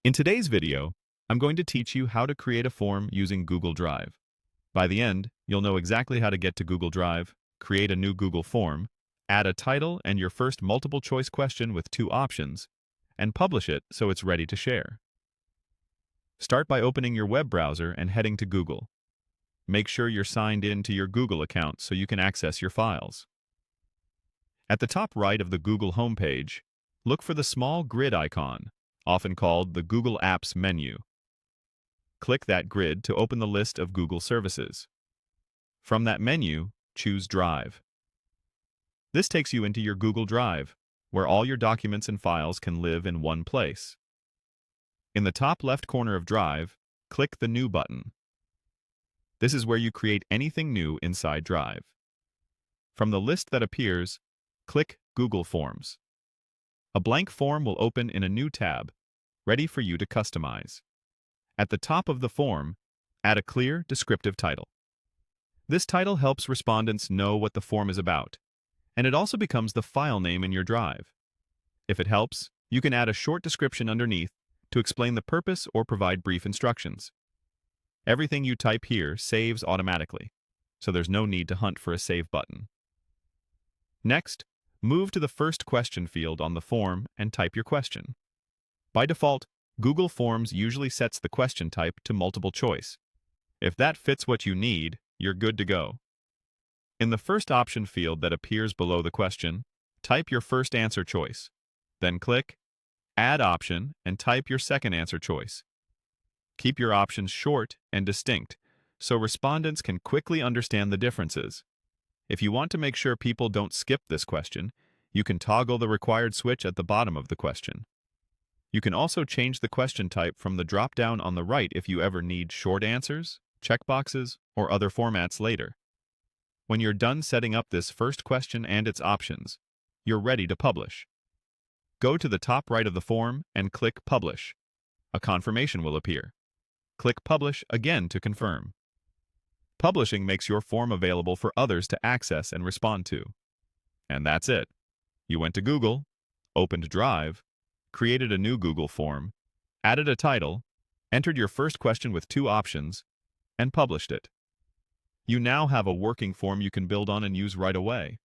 In today's video, I'm going to teach you how to create a form using Google Drive. By the end, you'll know exactly how to get to Google Drive, create a new Google form, add a title and your first multiple-choice question with 2 options, and publish it so it's ready to share. Start by opening your web browser and heading to Google. Make sure you're signed in to your Google account so you can access your files. At the top right of the Google homepage, look for the small grid icon, often called the Google Apps menu. Click that grid to open the list of Google services. From that menu, choose Drive. This takes you into your Google Drive, where all your documents and files can live in one place. In the top left corner of Drive, click the New button. This is where you create anything new inside Drive. From the list that appears, click Google Forms. A blank form will open in a new tab, ready for you to customize. At the top of the form, add a clear, descriptive title. This title helps respondents know what the form is about, and it also becomes the file name in your Drive. If it helps, you can add a short description underneath to explain the purpose or provide brief instructions. Everything you type here saves automatically, so there's no need to hunt for a save button. Next, move to the first question field on the form and type your question. By default, Google Forms usually sets the question type to multiple choice. If that fits what you need, you're good to go. In the first option field that appears below the question, type your first answer choice. Then click Add Option and type your second answer choice. Keep your options short and distinct, so respondents can quickly understand the differences. If you want to make sure people don't skip this question, you can toggle the required switch at the bottom of the question. You can also change the question type from the drop-down on the right if you ever need short answers, checkboxes, or other formats later. When you're done setting up this first question and its options, you're ready to publish. Go to the top right of the form and click Publish. A confirmation will appear. Click Publish again to confirm. Publishing makes your form available for others to access and respond to. And that's it. You went to Google, opened Drive, created a new Google form, added a title, entered your first question with 2 options, and published it. You now have a working form you can build on and use right away.